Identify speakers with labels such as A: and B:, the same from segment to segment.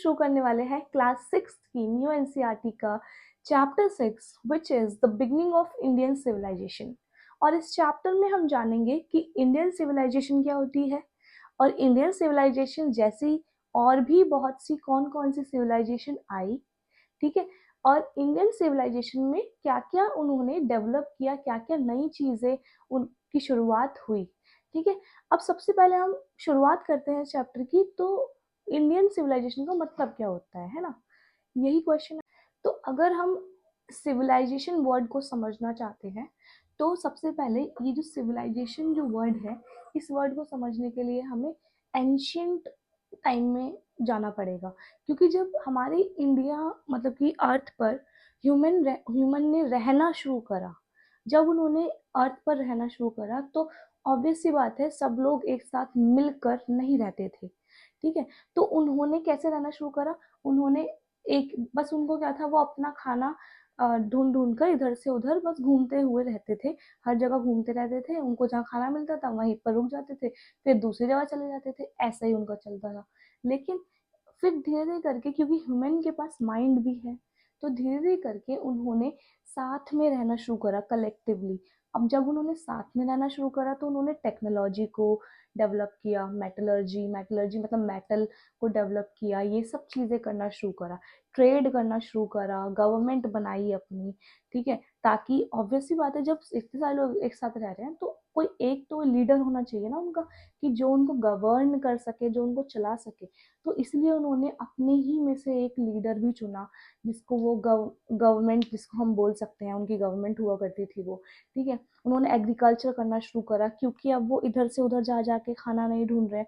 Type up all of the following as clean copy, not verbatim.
A: शुरू करने वाले हैं क्लास 6 की न्यू एनसीईआरटी का chapter 6 which is the beginning of Indian civilization. और इस चैप्टर में हम जानेंगे कि इंडियन सिविलाइजेशन क्या होती है और इंडियन सिविलाइजेशन जैसी और भी बहुत सी कौन कौन सी सिविलाइजेशन आई, ठीक है, और इंडियन सिविलाइजेशन में क्या क्या उन्होंने डेवलप किया, क्या क्या नई चीज़ें उनकी शुरुआत हुई। ठीक है, अब सबसे पहले हम शुरुआत करते हैं चैप्टर की। तो इंडियन सिविलाइजेशन का मतलब क्या होता है ना, यही क्वेश्चन है। तो अगर हम सिविलाइजेशन वर्ड को समझना चाहते हैं तो सबसे पहले ये जो सिविलाइजेशन जो वर्ड है, इस वर्ड को समझने के लिए हमें एंशियंट टाइम में जाना पड़ेगा। क्योंकि जब हमारे इंडिया मतलब कि अर्थ पर ह्यूमन ने रहना शुरू करा, जब उन्होंने अर्थ पर रहना शुरू करा तो ऑब्वियस सी बात है सब लोग एक साथ मिलकर नहीं रहते थे। ठीक है, तो उन्होंने कैसे रहना शुरू करा, उन्होंने एक बस उनको क्या था, वो अपना खाना ढूंढ ढूंढ कर इधर से उधर बस घूमते हुए रहते थे, हर जगह घूमते रहते थे। उनको जहाँ खाना मिलता था वहीं पर रुक जाते थे, फिर दूसरी जगह चले जाते थे, ऐसा ही उनका चलता था। लेकिन फिर धीरे धीरे करके, क्योंकि ह्यूमन के पास माइंड भी है, तो धीरे धीरे करके उन्होंने साथ में रहना शुरू करा कलेक्टिवली। अब जब उन्होंने साथ में रहना शुरू करा तो उन्होंने टेक्नोलॉजी को डेवलप किया, मेटलर्जी मेटलर्जी मतलब मेटल को डेवलप किया, ये सब चीज़ें करना शुरू करा, ट्रेड करना शुरू करा, गवर्नमेंट बनाई अपनी। ठीक है, ताकि ऑब्वियस सी बात है जब इतने सारे लोग एक साथ रह रहे हैं तो कोई एक तो लीडर होना चाहिए ना उनका, कि जो उनको गवर्न कर सके, जो उनको चला सके। तो इसलिए उन्होंने अपने ही में से एक लीडर भी चुना, जिसको वो गवर्नमेंट जिसको हम बोल सकते हैं, उनकी गवर्नमेंट हुआ करती थी वो। ठीक है, उन्होंने एग्रीकल्चर करना शुरू करा, क्योंकि अब वो इधर से उधर जा जाके खाना नहीं ढूंढ रहे,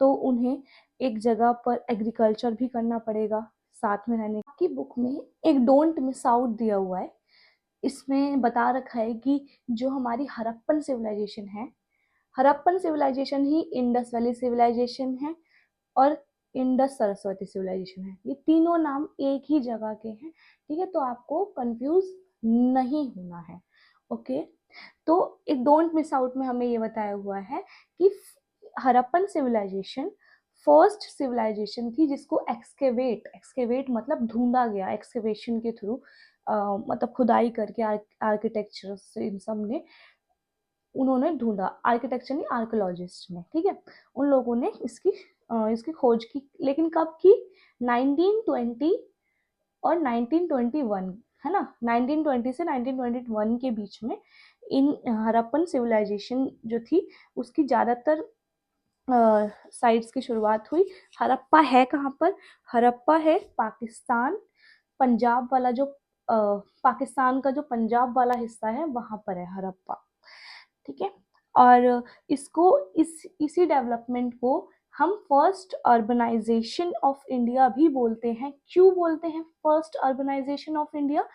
A: तो उन्हें एक जगह पर एग्रीकल्चर भी करना पड़ेगा साथ में रहने की। बुक में एक डोंट मिस आउट दिया हुआ है, इसमें बता रखा है कि जो हमारी हड़प्पन सिविलाइजेशन है, हड़प्पन सिविलाइजेशन ही इंडस वैली सिविलाइजेशन है और इंडस सरस्वती सिविलाइजेशन है। ये तीनों नाम एक ही जगह के हैं। ठीक है, तो आपको कंफ्यूज नहीं होना है। ओके, तो एक डोंट मिस आउट में हमें ये बताया हुआ है कि हड़प्पन सिविलाइजेशन फर्स्ट सिविलाइजेशन थी जिसको एक्सकेवेट मतलब ढूंढा गया, एक्सकेवेशन के थ्रू, मतलब खुदाई करके आर्किटेक्चर से इन सब ने उन्होंने ढूंढा, आर्किटेक्चर नहीं आर्कोलॉजिस्ट ने। ठीक है, उन लोगों ने इसकी खोज की, लेकिन कब की, 1920 और 1921, है ना, 1920 से 1921 के बीच में इन हड़प्पन सिविलाइजेशन जो थी उसकी ज़्यादातर साइट्स की शुरुआत हुई। हड़प्पा है कहाँ पर, हड़प्पा है पाकिस्तान, पंजाब वाला जो पाकिस्तान का जो पंजाब वाला हिस्सा है वहाँ पर है हड़प्पा। ठीक है, और इसको इसी डेवलपमेंट को हम फर्स्ट अर्बनाइजेशन ऑफ इंडिया भी बोलते हैं। क्यों बोलते हैं फर्स्ट अर्बनाइजेशन ऑफ इंडिया,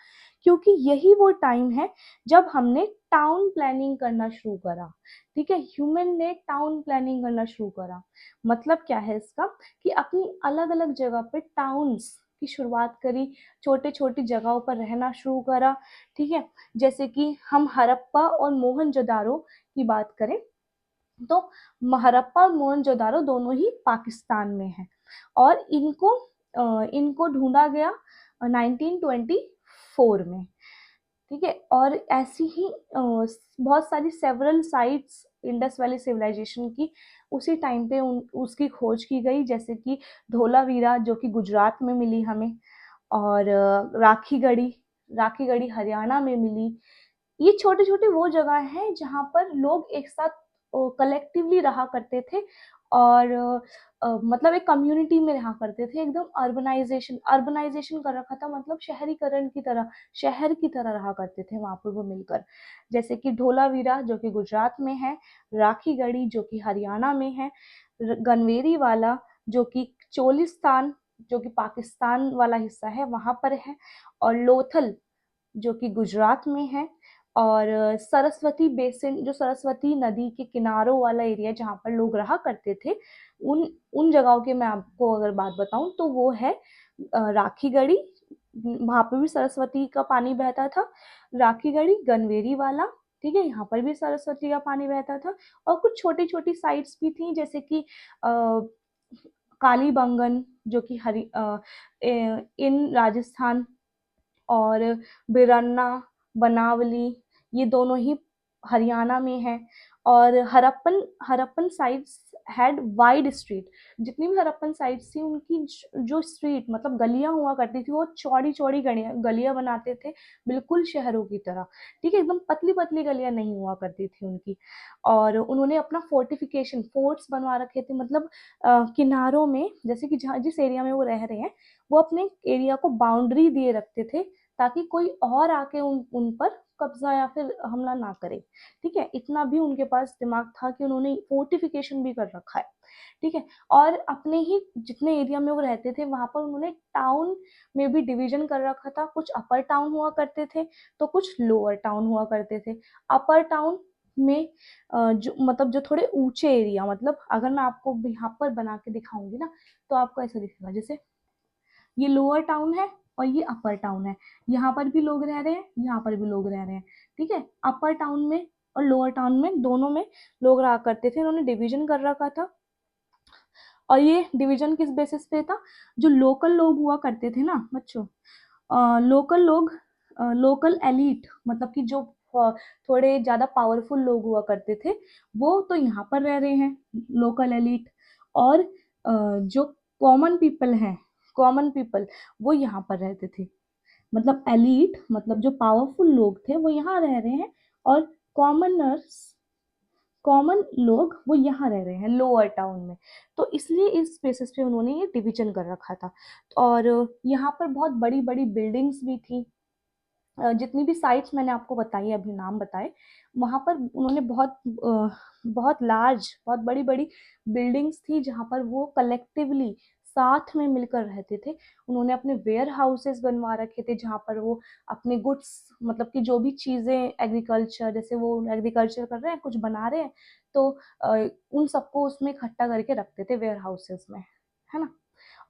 A: क्योंकि यही वो टाइम है जब हमने टाउन प्लानिंग करना शुरू करा। ठीक है, ह्यूमन ने टाउन प्लानिंग करना शुरू करा। मतलब क्या है इसका, कि अपनी अलग अलग जगह पे टाउन्स की शुरुआत करी, छोटे छोटी जगहों पर रहना शुरू करा। ठीक है, जैसे कि हम हड़प्पा और मोहनजोदारो की बात करें तो हड़प्पा और मोहनजोदारो दोनों ही पाकिस्तान में हैं और इनको ढूंढा गया 1924 में। ठीक है, और ऐसी ही बहुत सारी several sites Indus valley civilization की उसी टाइम पे उसकी खोज की गई, जैसे कि धोलावीरा जो कि गुजरात में मिली हमें, और राखीगढ़ी हरियाणा में मिली। ये छोटे छोटे वो जगह हैं जहाँ पर लोग एक साथ कलेक्टिवली रहा करते थे और मतलब एक कम्युनिटी में रहा करते थे। एकदम अर्बनाइजेशन कर रखा था, मतलब शहरीकरण की तरह, शहर की तरह रहा करते थे वहाँ पर वो मिलकर। जैसे कि धोलावीरा जो कि गुजरात में है, राखीगढ़ी जो कि हरियाणा में है, गनवेरी वाला जो कि चोलिस्तान जो कि पाकिस्तान वाला हिस्सा है वहाँ पर है, और लोथल जो कि गुजरात में है, और सरस्वती बेसिन जो सरस्वती नदी के किनारों वाला एरिया जहाँ पर लोग रहा करते थे, उन उन जगहों के मैं आपको अगर बात बताऊं तो वो है राखीगढ़ी, वहाँ पे भी सरस्वती का पानी बहता था, राखीगढ़ी गनवेरी वाला। ठीक है, यहाँ पर भी सरस्वती का पानी बहता था, और कुछ छोटी छोटी साइट्स भी थी जैसे कि कालीबंगन जो कि इन राजस्थान, और बिरन्ना, बनावली, ये दोनों ही हरियाणा में है। और Harappan Harappan sites had wide street. जितनी भी हरप्पन साइट्स थी उनकी जो स्ट्रीट मतलब गलियां हुआ करती थी वो चौड़ी चौड़ी गलियां बनाते थे, बिल्कुल शहरों की तरह। ठीक है, एकदम पतली पतली गलियां नहीं हुआ करती थी उनकी। और उन्होंने अपना फोर्टिफिकेशन फोर्ट्स बनवा रखे थे, मतलब किनारों में, जैसे कि जहाँ जिस एरिया में वो रह रहे हैं वो अपने एरिया को बाउंड्री दिए रखते थे ताकि कोई और आके उन पर कब्जा या फिर हमला ना करे। ठीक है, इतना भी उनके पास दिमाग था कि उन्होंने फोर्टिफिकेशन भी कर रखा है। ठीक है, और अपने ही जितने एरिया में वो रहते थे वहां पर उन्होंने टाउन में भी डिवीजन कर रखा था। कुछ अपर टाउन हुआ करते थे तो कुछ लोअर टाउन हुआ करते थे। अपर टाउन में जो मतलब जो थोड़े ऊंचे एरिया, मतलब अगर मैं आपको यहाँ पर बना के दिखाऊंगी ना तो आपको ऐसा दिखेगा जैसे ये लोअर टाउन है और ये अपर टाउन है। यहाँ पर भी लोग रह रहे हैं, यहाँ पर भी लोग रह रहे हैं। ठीक है, अपर टाउन में और लोअर टाउन में दोनों में लोग रहा करते थे। उन्होंने डिवीजन कर रखा था। और ये डिवीजन किस बेसिस पे था? जो लोकल लोग हुआ करते थे ना बच्चों, लोकल लोग, लोकल एलिट, मतलब कि जो थोड़े ज्यादा पावरफुल लोग हुआ करते थे वो तो यहाँ पर रह रहे हैं, लोकल एलिट। और जो कॉमन पीपल हैं, कॉमन पीपल वो यहाँ पर रहते थे। मतलब एलिट मतलब जो पावरफुल लोग थे वो यहाँ रह रहे हैं, और कॉमनर्स, कॉमन लोग वो यहाँ रह रहे हैं लोअर टाउन में। तो इसलिए इस बेसिस पे उन्होंने ये डिवीजन कर रखा था। और यहाँ पर बहुत बड़ी बड़ी बिल्डिंग्स भी थी। जितनी भी साइट्स मैंने आपको बताई, अभी नाम बताए, वहाँ पर उन्होंने बहुत लार्ज, बहुत बड़ी बड़ी बिल्डिंग्स थी जहाँ पर वो कलेक्टिवली साथ में मिलकर रहते थे। उन्होंने अपने वेयर हाउसेस बनवा रखे थे जहाँ पर वो अपने गुड्स, मतलब कि जो भी चीज़ें एग्रीकल्चर, जैसे वो एग्रीकल्चर कर रहे हैं कुछ बना रहे हैं तो उन सबको उसमें इकट्ठा करके रखते थे वेयर हाउसेस में, है ना।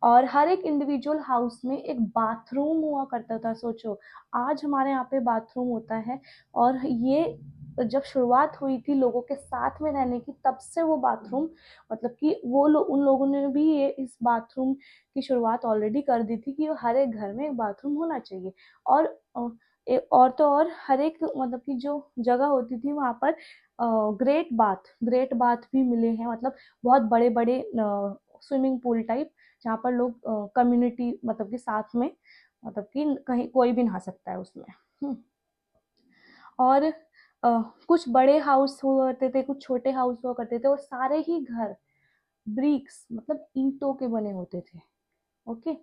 A: और हर एक इंडिविजुअल हाउस में एक बाथरूम हुआ करता था। सोचो, आज हमारे यहाँ पे बाथरूम होता है, और ये जब शुरुआत हुई थी लोगों के साथ में रहने की तब से वो बाथरूम, मतलब कि उन लोगों ने भी ये इस बाथरूम की शुरुआत ऑलरेडी कर दी थी कि हर एक घर में एक बाथरूम होना चाहिए। और और तो और हर एक मतलब कि जो जगह होती थी वहाँ पर ग्रेट बाथ भी मिले हैं, मतलब बहुत बड़े बड़े स्विमिंग पूल टाइप, जहाँ पर लोग कम्युनिटी मतलब कि साथ में, मतलब कि कहीं कोई भी नहा सकता है उसमें। और कुछ बड़े हाउस हुआ करते थे, कुछ छोटे हाउस हुआ करते थे, और सारे ही घर ब्रिक्स मतलब ईंटों के बने होते थे। ओके।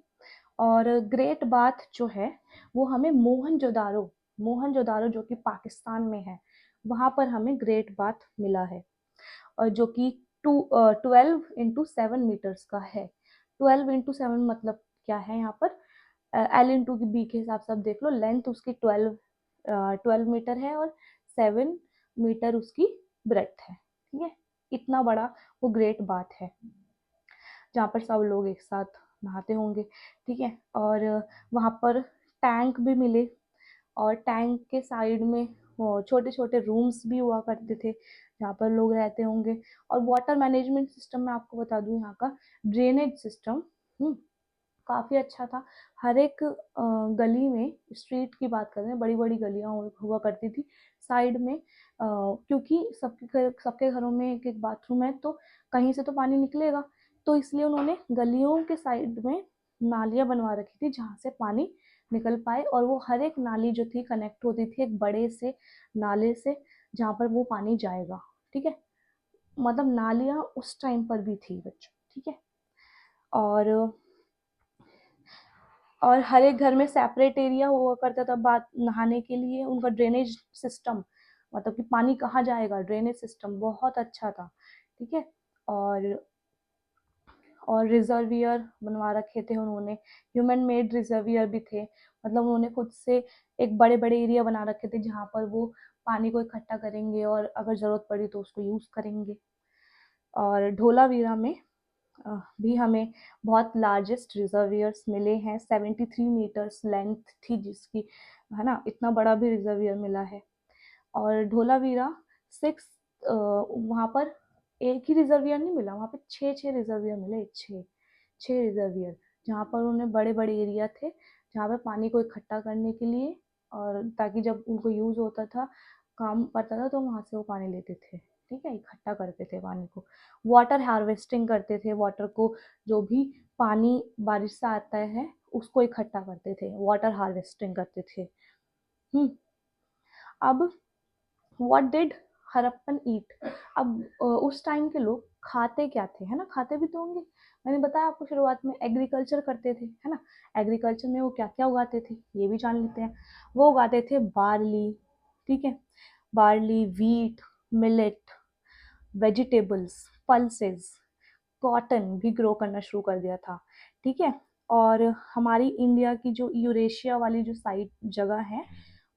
A: और ग्रेट बाथ जो है वो हमें मोहनजोदारो जो कि पाकिस्तान में है, वहां पर हमें ग्रेट बाथ मिला है। और जो कि 12x7 मीटर्स का है। 12x7 मतलब क्या है यहाँ पर, L/B के हिसाब से आप देख लो, लेंथ उसकी 12 मीटर है और 7 मीटर उसकी ब्रेथ है। ठीक है, इतना बड़ा वो ग्रेट बाथ है जहाँ पर सब लोग एक साथ नहाते होंगे। ठीक है, और वहाँ पर टैंक भी मिले, और टैंक के साइड में छोटे छोटे रूम्स भी हुआ करते थे जहाँ पर लोग रहते होंगे। और वाटर मैनेजमेंट सिस्टम मैं आपको बता दूं, यहाँ का ड्रेनेज सिस्टम काफ़ी अच्छा था। हर एक गली में, स्ट्रीट की बात कर रहे हैं, बड़ी बड़ी गलियाँ हुआ करती थी साइड में, क्योंकि सबके घरों में एक एक बाथरूम है तो कहीं से तो पानी निकलेगा। तो इसलिए उन्होंने गलियों के साइड में नालियाँ बनवा रखी थी जहाँ से पानी निकल पाए, और वो हर एक नाली जो थी कनेक्ट होती थी एक बड़े से नाले से जहाँ पर वो पानी जाएगा। ठीक है, मतलब नालियाँ उस टाइम पर भी थी बच्चों। ठीक है, और हर एक घर में सेपरेट एरिया हुआ करता था बात नहाने के लिए। उनका ड्रेनेज सिस्टम, मतलब कि पानी कहाँ जाएगा, ड्रेनेज सिस्टम बहुत अच्छा था। ठीक है, और रिजर्वियर बनवा रखे थे उन्होंने, ह्यूमन मेड रिजर्वियर भी थे, मतलब उन्होंने खुद से एक बड़े बड़े एरिया बना रखे थे जहाँ पर वो पानी को इकट्ठा करेंगे और अगर ज़रूरत पड़ी तो उसको यूज़ करेंगे। और धोलावीरा में भी हमें बहुत लार्जेस्ट रिजर्वियर्स मिले हैं। 73 मीटर्स लेंथ थी जिसकी, है ना, इतना बड़ा भी रिजर्वियर मिला है। और धोलावीरा 6, वहाँ पर एक ही रिजर्वियर नहीं मिला, वहाँ पे 6 रिजर्वियर मिले, छः 6 रिजर्वियर। जहाँ पर उन्हें बड़े बड़े एरिया थे जहाँ पे पानी को इकट्ठा करने के लिए, और ताकि जब उनको यूज़ होता था, काम पड़ता था, तो वहाँ से वो पानी लेते थे। ठीक है, इकट्ठा करते थे पानी को। वाटर हार्वेस्टिंग करते थे, वाटर को, जो भी पानी बारिश से आता है उसको इकट्ठा करते थे, वाटर हार्वेस्टिंग करते थे। अब व्हाट डिड हरप्पन ईट? अब उस टाइम के लोग खाते क्या थे, है ना, खाते भी तो होंगे। मैंने बताया आपको शुरुआत में, एग्रीकल्चर करते थे, है ना। एग्रीकल्चर में वो क्या क्या उगाते थे ये भी जान लेते हैं। वो उगाते थे बार्ली, ठीक है, barley, wheat, millet, vegetables, pulses, cotton भी ग्रो करना शुरू कर दिया था। ठीक है, और हमारी इंडिया की जो यूरेशिया वाली जो साइड जगह है,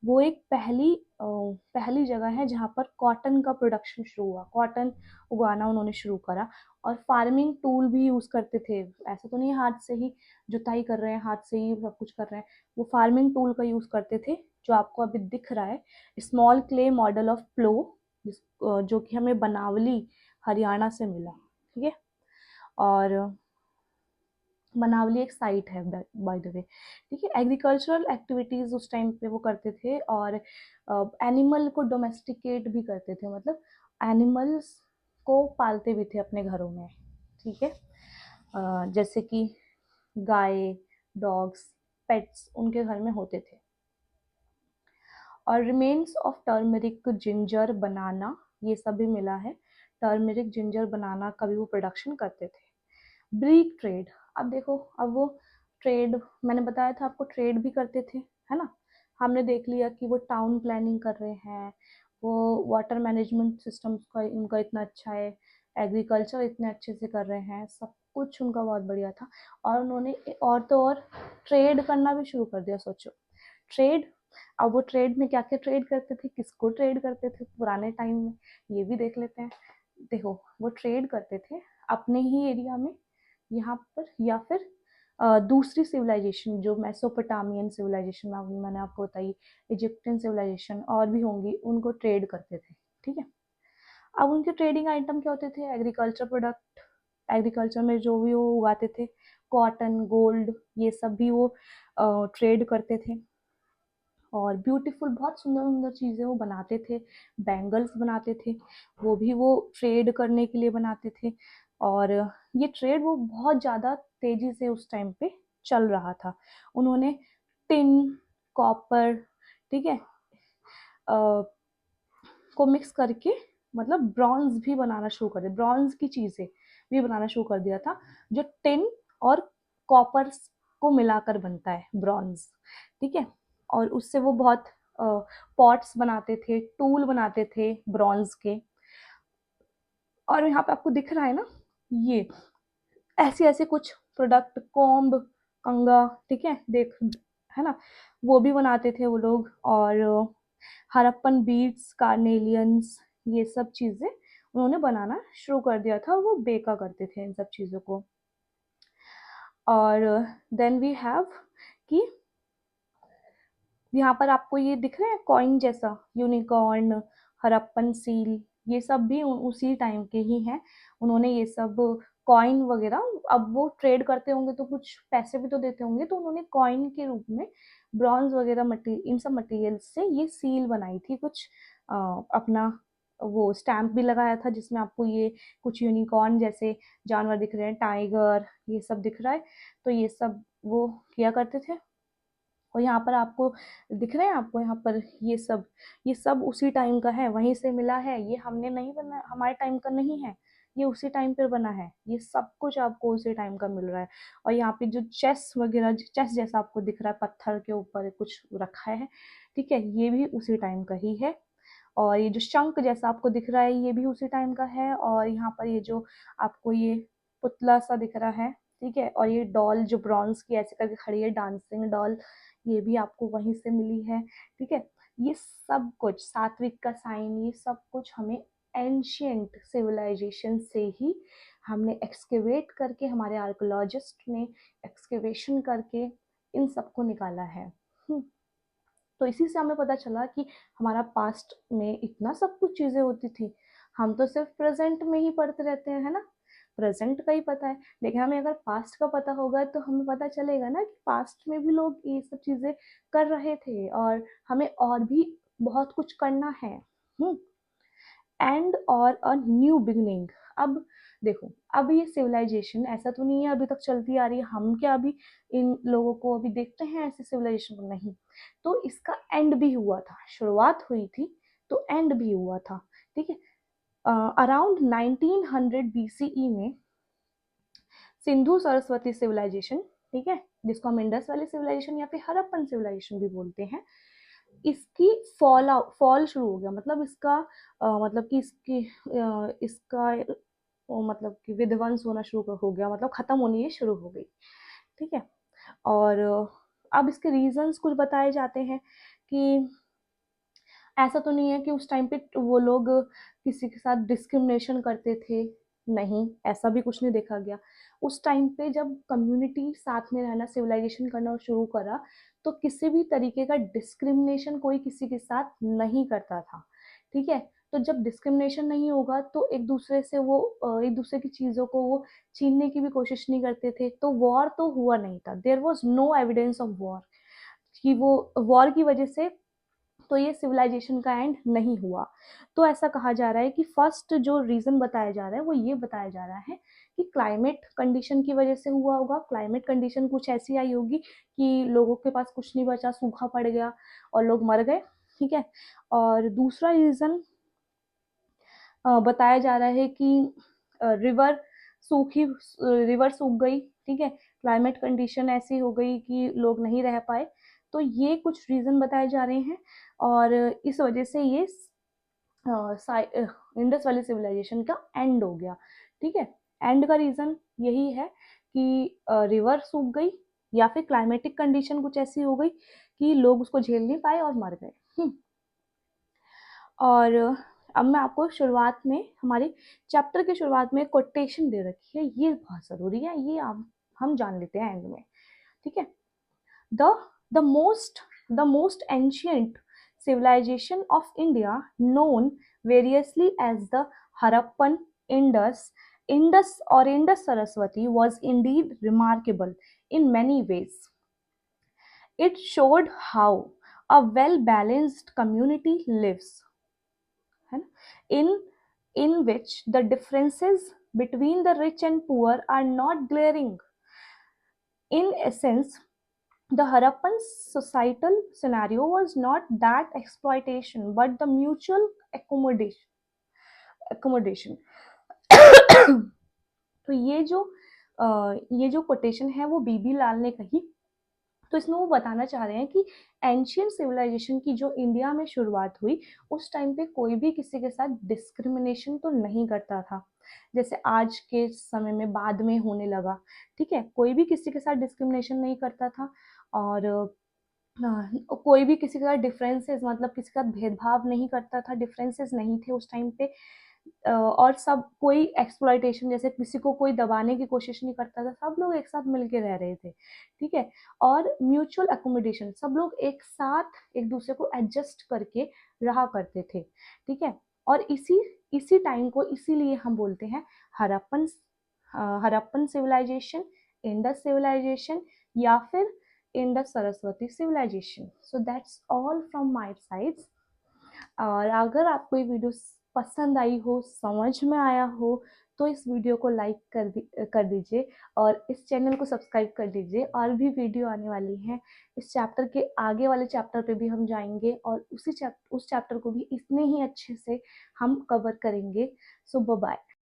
A: वो एक पहली जगह है जहाँ पर कॉटन का प्रोडक्शन शुरू हुआ, कॉटन उगाना उन्होंने शुरू करा। और फार्मिंग टूल भी यूज़ करते थे, ऐसा तो नहीं हाथ से ही जुताई कर रहे हैं, हाथ से ही सब कुछ कर रहे हैं। वो फार्मिंग टूल का यूज़ करते थे, जो आपको अभी दिख रहा है, स्मॉल क्ले मॉडल ऑफ प्लो, जो कि हमें बनावली हरियाणा से मिला। ठीक है, और मनावली एक साइट है बाय द वे। ठीक है, एग्रीकल्चरल एक्टिविटीज़ उस टाइम पे वो करते थे, और एनिमल को डोमेस्टिकेट भी करते थे, मतलब एनिमल्स को पालते भी थे अपने घरों में। ठीक है, जैसे कि गाय, डॉग्स, पेट्स उनके घर में होते थे। और रिमेन्स ऑफ टर्मरिक, जिंजर, बनाना, ये सब भी मिला है। टर्मरिक, जिंजर, बनाना का भी वो प्रोडक्शन करते थे। ब्रीक ट्रेड, अब देखो, अब वो ट्रेड, मैंने बताया था आपको, ट्रेड भी करते थे, है ना। हमने देख लिया कि वो टाउन प्लानिंग कर रहे हैं, वो वाटर मैनेजमेंट सिस्टम का उनका इतना अच्छा है, एग्रीकल्चर इतने अच्छे से कर रहे हैं, सब कुछ उनका बहुत बढ़िया था। और उन्होंने और तो और ट्रेड करना भी शुरू कर दिया। सोचो, ट्रेड। अब वो ट्रेड में क्या क्या ट्रेड करते थे, किसको ट्रेड करते थे पुराने टाइम में, ये भी देख लेते हैं। देखो, वो ट्रेड करते थे अपने ही एरिया में, यहाँ पर, या फिर दूसरी सिविलाइजेशन, जो मेसोपोटामियन सिविलाइजेशन मैंने आपको बताई, इजिप्टियन सिविलाइजेशन और भी होंगी, उनको ट्रेड करते थे। ठीक है, अब उनके ट्रेडिंग आइटम क्या होते थे? एग्रीकल्चर प्रोडक्ट, एग्रीकल्चर में जो भी वो उगाते थे, कॉटन, गोल्ड, ये सब भी वो ट्रेड करते थे। और ब्यूटीफुल, बहुत सुंदर सुंदर चीज़ें वो बनाते थे, बैंगल्स बनाते थे, वो भी वो ट्रेड करने के लिए बनाते थे। और ये ट्रेड वो बहुत ज़्यादा तेज़ी से उस टाइम पे चल रहा था। उन्होंने टिन, कॉपर, ठीक है, को मिक्स करके, मतलब ब्रॉन्ज भी बनाना शुरू कर दिया, ब्रॉन्ज की चीज़ें भी बनाना शुरू कर दिया था, जो टिन और कॉपर को मिलाकर बनता है ब्रॉन्ज। ठीक है, और उससे वो बहुत पॉट्स बनाते थे, टूल बनाते थे ब्रॉन्ज के। और यहाँ पे आपको दिख रहा है ना, ये ऐसे ऐसे कुछ प्रोडक्ट, कॉम्ब, कंगा, ठीक है, देख, है ना, वो भी बनाते थे वो लोग। और हरप्पन बीड्स, कार्नेलियंस, ये सब चीज़ें उन्होंने बनाना शुरू कर दिया था, और वो बेका करते थे इन सब चीज़ों को। और देन वी हैव कि यहाँ पर आपको ये दिख रहा है कॉइन जैसा, यूनिकॉर्न, हरप्पन सील, ये सब भी उसी टाइम के ही हैं। उन्होंने ये सब कॉइन वगैरह, अब वो ट्रेड करते होंगे तो कुछ पैसे भी तो देते होंगे, तो उन्होंने कॉइन के रूप में ब्रॉन्ज वगैरह मटेरियल, इन सब मटेरियल से ये सील बनाई थी कुछ, अपना वो स्टैम्प भी लगाया था, जिसमें आपको ये कुछ यूनिकॉर्न जैसे जानवर दिख रहे हैं, टाइगर, ये सब दिख रहा है। तो ये सब वो किया करते थे। और यहाँ पर आपको दिख रहे हैं, आपको यहाँ पर ये सब उसी टाइम का है, वहीं से मिला है, ये हमने नहीं बना, हमारे टाइम का नहीं है, ये उसी टाइम पर बना है, ये सब कुछ आपको उसी टाइम का मिल रहा है। और यहाँ पे जो चेस वगैरह, चेस जैसा आपको दिख रहा है, पत्थर के ऊपर कुछ रखा है, ठीक है, ये भी उसी टाइम का ही है। और ये जो शंख जैसा आपको दिख रहा है, ये भी उसी टाइम का है। और यहाँ पर ये जो आपको ये पुतला सा दिख रहा है, ठीक है, और ये डॉल जो ब्रॉन्ज की ऐसे करके खड़ी है, डांसिंग डॉल, ये भी आपको वहीं से मिली है। ठीक है, ये सब कुछ, सात्विक का साइन, ये सब कुछ हमें एंशियंट सिविलाइजेशन से ही हमने एक्सकेवेट करके, हमारे आर्कोलॉजिस्ट ने एक्सकेवेशन करके इन सबको निकाला है। तो इसी से हमें पता चला कि हमारा पास्ट में इतना सब कुछ चीज़ें होती थी, हम तो सिर्फ प्रेजेंट में ही पढ़ते रहते हैं, है ना। प्रेजेंट का ही पता है, लेकिन हमें अगर पास्ट का पता होगा तो हमें पता चलेगा ना कि पास्ट में भी लोग ये सब चीज़ें कर रहे थे और हमें और भी बहुत कुछ करना है। एंड और अ न्यू बिगनिंग। अब देखो, अब ये सिविलाइजेशन ऐसा तो नहीं है अभी तक चलती आ रही है, हम क्या अभी इन लोगों को अभी देखते हैं ऐसे सिविलाइजेशन को, नहीं। तो इसका एंड भी हुआ था, शुरुआत हुई थी तो एंड भी हुआ था, ठीक है। अराउंड 1900 बीसीई में सिंधु सरस्वती सिविलाइजेशन, ठीक है, जिसको हम इंडस वैली सिविलाइजेशन या फिर हड़प्पन सिविलाइजेशन भी बोलते हैं, इसकी फॉल शुरू हो गया, मतलब इसका मतलब कि इसका मतलब कि विध्वंस होना शुरू हो गया, मतलब खत्म होनी ये शुरू हो गई, ठीक है। और अब इसके रीजंस कुछ बताए जाते हैं कि ऐसा तो नहीं है कि उस टाइम पे वो लोग किसी के साथ डिस्क्रिमिनेशन करते थे, नहीं, ऐसा भी कुछ नहीं देखा गया। उस टाइम पे जब कम्युनिटी साथ में रहना, सिविलाइजेशन करना शुरू करा, तो किसी भी तरीके का डिस्क्रिमिनेशन कोई किसी के साथ नहीं करता था, ठीक है। तो जब डिस्क्रिमिनेशन नहीं होगा तो एक दूसरे से वो एक दूसरे की चीज़ों को वो छीनने की भी कोशिश नहीं करते थे, तो वॉर तो हुआ नहीं था, there was no evidence of war, कि वो वॉर की वजह से तो ये सिविलाइजेशन का एंड नहीं हुआ। तो ऐसा कहा जा रहा है कि फर्स्ट जो रीज़न बताया जा रहा है वो ये बताया जा रहा है कि क्लाइमेट कंडीशन की वजह से हुआ होगा, क्लाइमेट कंडीशन कुछ ऐसी आई होगी कि लोगों के पास कुछ नहीं बचा, सूखा पड़ गया और लोग मर गए, ठीक है। और दूसरा रीज़न बताया जा रहा है कि रिवर रिवर सूख गई, ठीक है, क्लाइमेट कंडीशन ऐसी हो गई कि लोग नहीं रह पाए, तो ये कुछ रीज़न बताए जा रहे हैं और इस वजह से ये इंडस वैली सिविलाइजेशन का एंड हो गया, ठीक है। एंड का रीज़न यही है कि रिवर सूख गई या फिर क्लाइमेटिक कंडीशन कुछ ऐसी हो गई कि लोग उसको झेल नहीं पाए और मर गए। और अब मैं आपको शुरुआत में, हमारे चैप्टर के शुरुआत में कोटेशन दे रखी है, ये बहुत ज़रूरी है, ये हम जान लेते हैं एंड में, ठीक है। The the most the most ancient civilization of India, known variously as the Harappan, Indus or Indus Saraswati, was indeed remarkable in many ways. It showed how a well-balanced community lives, है ना, in which the differences between the rich and poor are not glaring. In essence, the Harappan societal scenario was not that exploitation but the mutual accommodation. तो ये जो quotation है वो बीबी लाल ने कही, तो इसमें वो बताना चाह रहे हैं कि एंशियंट सिविलाइजेशन की जो इंडिया में शुरुआत हुई, उस टाइम पे कोई भी किसी के साथ डिस्क्रिमिनेशन तो नहीं करता था, जैसे आज के समय में बाद में होने लगा, ठीक है। कोई भी किसी के साथ डिस्क्रिमिनेशन नहीं करता था और कोई भी किसी के साथ डिफरेंसेस, मतलब किसी का भेदभाव नहीं करता था, डिफरेंसेस नहीं थे उस टाइम पे। और सब कोई एक्सप्लॉयटेशन, जैसे किसी को कोई दबाने की कोशिश नहीं करता था, सब लोग एक साथ मिलके रह रहे थे, ठीक है। और म्यूचुअल अकोमोडेशन, सब लोग एक साथ एक दूसरे को एडजस्ट करके रहा करते थे, ठीक है। और इसी टाइम को इसीलिए हम बोलते हैं Harappan Harappan civilization, Indus civilization या फिर Indus Saraswati civilization. So that's all from my sides. और अगर आपको ये वीडियो पसंद आई हो, समझ में आया हो, तो इस वीडियो को लाइक कर दीजिए और इस चैनल को सब्सक्राइब कर दीजिए। और भी वीडियो आने वाली हैं, इस चैप्टर के आगे वाले चैप्टर पे भी हम जाएंगे और उस चैप्टर को भी इतने ही अच्छे से हम कवर करेंगे। सो बाय बाय।